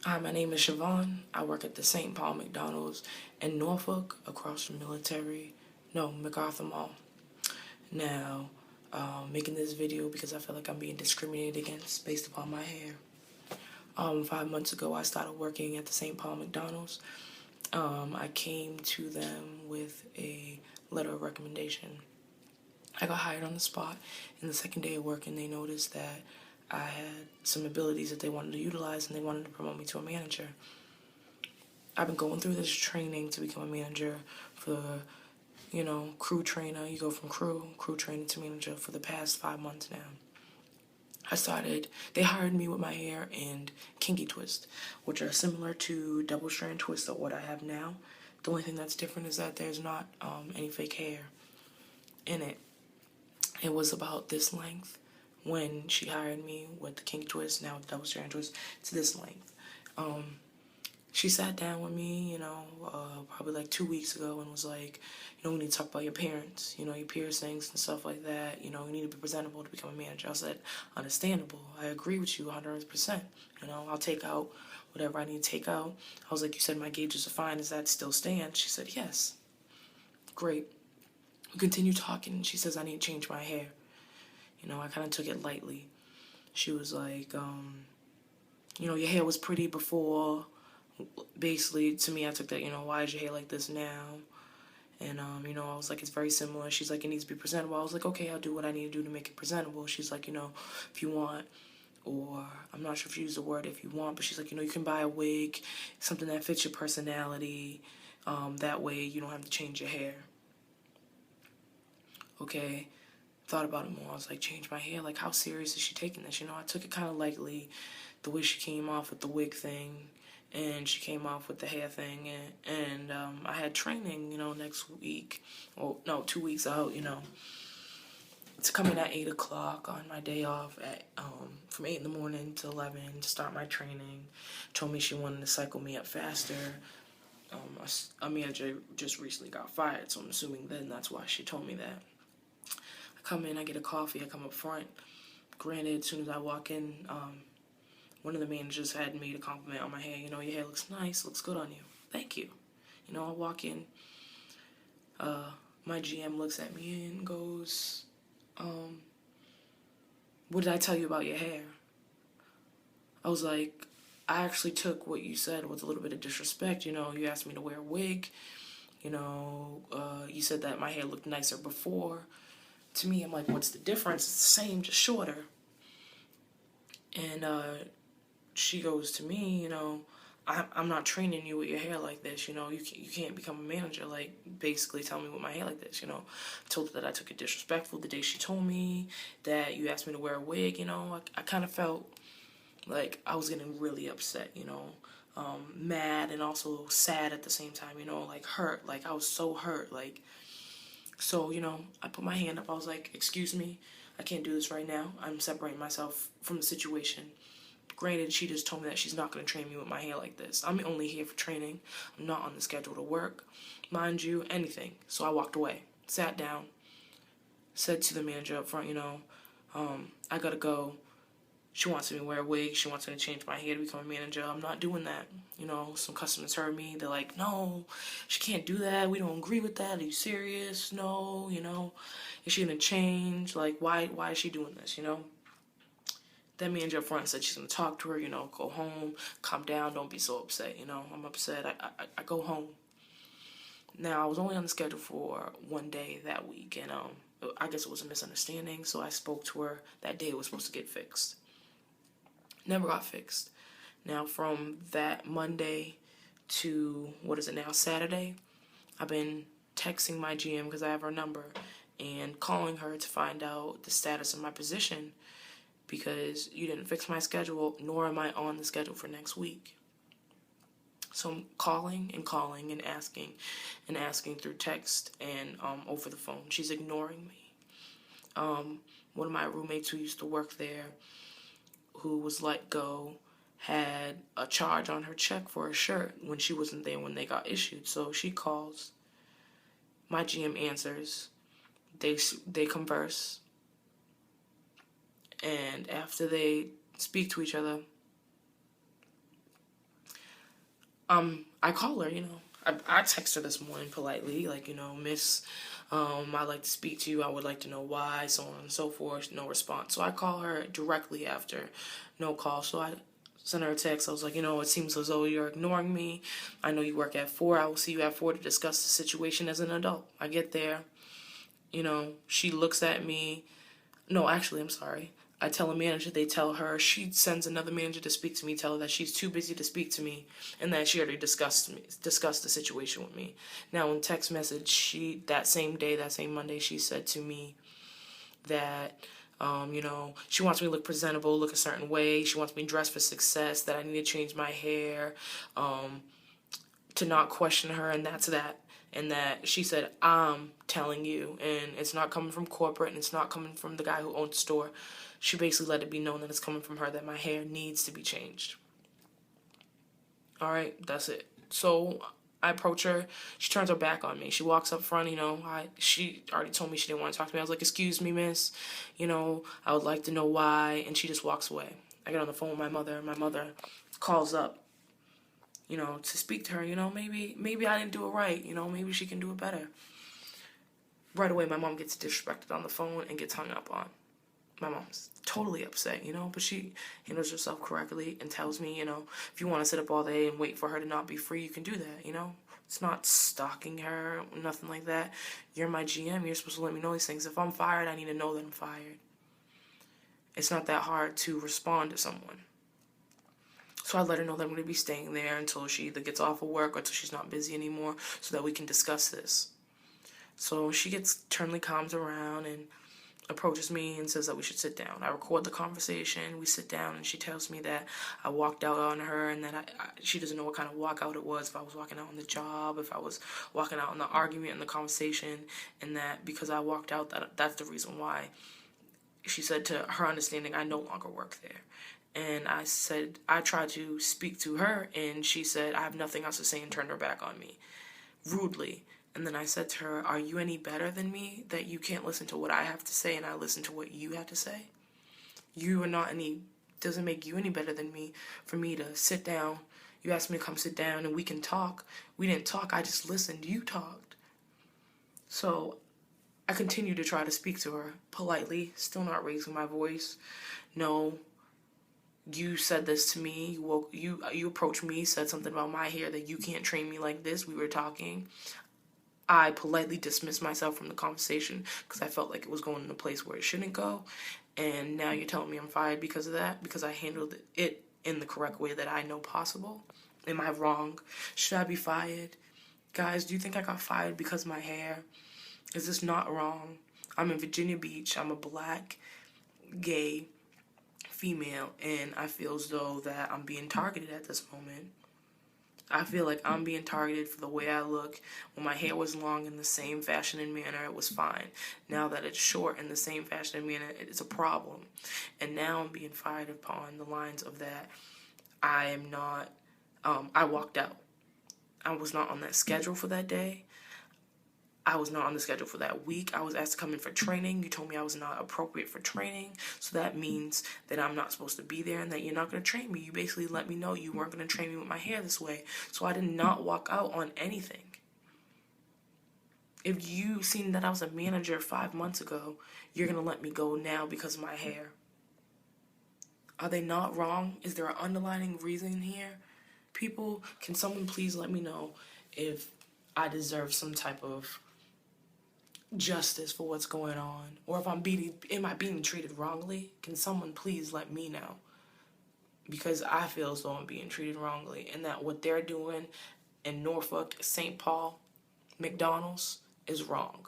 Hi, my name is Siobhan. I work at the St. Paul McDonald's in Norfolk, across from MacArthur Mall. Now, making this video because I feel like I'm being discriminated against based upon my hair. 5 months ago, I started working at the St. Paul McDonald's. I came to them with a letter of recommendation. I got hired on the spot, and the second day of working, they noticed that I had some abilities that they wanted to utilize, and they wanted to promote me to a manager. I've been going through this training to become a manager for, crew trainer. You go from crew trainer to manager for the past 5 months now. They hired me with my hair and kinky twist, which are similar to double strand twist of what I have now. The only thing that's different is that there's not any fake hair in it. It was about this length when she hired me with the kinky twist, now with the double strand twist, to this length. She sat down with me, probably like 2 weeks ago and was like, we need to talk about your parents, your piercings and stuff like that. You need to be presentable to become a manager. I said, understandable. I agree with you 100%. I'll take out whatever I need to take out. I was like, you said my gauges are fine. Does that still stand? She said, yes. Great. We continue talking, and she says I need to change my hair. I kind of took it lightly. She was like, your hair was pretty before. Basically, to me, I took that, why is your hair like this now? And, I was like, it's very similar. She's like, it needs to be presentable. I was like, okay, I'll do what I need to do to make it presentable. She's like, if you want, or I'm not sure if she used the word if you want, but she's like, you can buy a wig, something that fits your personality. That way you don't have to change your hair. Okay. Thought about it more. I was like, change my hair? Like, how serious is she taking this? I took it kind of lightly, the way she came off with the wig thing, and she came off with the hair thing, and I had training, next week, or no, 2 weeks out, to come in at 8 o'clock on my day off at from 8 in the morning to 11 to start my training. Told me she wanted to cycle me up faster. A manager just recently got fired, so I'm assuming then that's why she told me that. I come in, I get a coffee, I come up front. Granted, as soon as I walk in, one of the managers had made a compliment on my hair. Your hair looks nice, looks good on you. Thank you. I walk in, my GM looks at me and goes, what did I tell you about your hair? I was like, I actually took what you said with a little bit of disrespect. You asked me to wear a wig. You said that my hair looked nicer before. To me, I'm like, what's the difference? It's the same, just shorter. And she goes to me, I'm not training you with your hair like this. You can't become a manager. Like, basically tell me with my hair like this. I told her that I took it disrespectful the day she told me that you asked me to wear a wig. I kind of felt like I was getting really upset. Mad and also sad at the same time. Like hurt. Like I was so hurt. Like. So, I put my hand up. I was like, excuse me, I can't do this right now. I'm separating myself from the situation. Granted, she just told me that she's not going to train me with my hair like this. I'm only here for training. I'm not on the schedule to work, mind you, anything. So I walked away, sat down, said to the manager up front, I got to go. She wants me to wear a wig. She wants me to change my hair to become a manager. I'm not doing that. Some customers heard me. They're like, no, she can't do that. We don't agree with that. Are you serious? No, is she going to change? Like, why is she doing this, That manager up front said she's going to talk to her, go home, calm down, don't be so upset, I'm upset. I go home. Now, I was only on the schedule for one day that week, and I guess it was a misunderstanding, so I spoke to her. That day it was supposed to get fixed. Never got fixed. Now, from that Monday to, what is it now, Saturday, I've been texting my GM because I have her number and calling her to find out the status of my position because you didn't fix my schedule, nor am I on the schedule for next week. So I'm calling and asking through text and over the phone. She's ignoring me. One of my roommates who used to work there, who was let go, had a charge on her check for a shirt when she wasn't there when they got issued. So she calls. My GM answers. They converse. And after they speak to each other, I call her, I text her this morning politely, like, Miss, I'd like to speak to you. I would like to know why, so on and so forth. No response. So I call her directly after, no call. So I sent her a text. I was like, it seems as though you're ignoring me. I know you work at 4. I will see you at 4 to discuss the situation as an adult. I get there. She looks at me. No, actually, I'm sorry. I tell a manager, they tell her, she sends another manager to speak to me, tell her that she's too busy to speak to me, and that she already discussed the situation with me. Now, in text message, that same day, that same Monday, she said to me that, she wants me to look presentable, look a certain way. She wants me dressed for success, that I need to change my hair, to not question her, and that's that. And that she said, I'm telling you, and it's not coming from corporate, and it's not coming from the guy who owns the store. She basically let it be known that it's coming from her, that my hair needs to be changed. All right, that's it. So I approach her. She turns her back on me. She walks up front, she already told me she didn't want to talk to me. I was like, excuse me, miss, I would like to know why. And she just walks away. I get on the phone with my mother. My mother calls up, to speak to her. Maybe I didn't do it right. Maybe she can do it better. Right away, my mom gets disrespected on the phone and gets hung up on. My mom's totally upset, but she handles herself correctly and tells me, if you want to sit up all day and wait for her to not be free, you can do that, It's not stalking her, nothing like that. You're my GM. You're supposed to let me know these things. If I'm fired, I need to know that I'm fired. It's not that hard to respond to someone. So I let her know that I'm going to be staying there until she either gets off of work or until she's not busy anymore so that we can discuss this. So she comes around and approaches me and says that we should sit down. I record the conversation. We sit down, and she tells me that I walked out on her, and that she doesn't know what kind of walkout it was, if I was walking out on the job, if I was walking out on the argument and the conversation, and that because I walked out, that's the reason why. She said, to her understanding, I no longer work there. And I said, I tried to speak to her, and she said, I have nothing else to say, and turned her back on me rudely. And then I said to her, are you any better than me that you can't listen to what I have to say and I listen to what you have to say? Doesn't make you any better than me for me to sit down. You asked me to come sit down and we can talk. We didn't talk, I just listened. You talked. So I continued to try to speak to her politely, still not raising my voice. No, you said this to me. You approached me, said something about my hair, that you can't train me like this. We were talking. I politely dismissed myself from the conversation because I felt like it was going in a place where it shouldn't go. And now you're telling me I'm fired because of that, because I handled it in the correct way that I know possible. Am I wrong? Should I be fired? Guys, do you think I got fired because of my hair? Is this not wrong? I'm in Virginia Beach. I'm a black, gay female, and I feel as though that I'm being targeted at this moment. I feel like I'm being targeted for the way I look. When my hair was long in the same fashion and manner, it was fine. Now that it's short in the same fashion and manner, it's a problem. And now I'm being fired upon the lines of that I am not, I walked out. I was not on that schedule for that day. I was not on the schedule for that week. I was asked to come in for training. You told me I was not appropriate for training. So that means that I'm not supposed to be there and that you're not going to train me. You basically let me know you weren't going to train me with my hair this way. So I did not walk out on anything. If you seen that I was a manager 5 months ago, you're going to let me go now because of my hair. Are they not wrong? Is there an underlying reason here? People, can someone please let me know if I deserve some type of justice for what's going on, or if am I being treated wrongly? Can someone please let me know? Because I feel as though I'm being treated wrongly, and that what they're doing in Norfolk, St. Paul, McDonald's is wrong.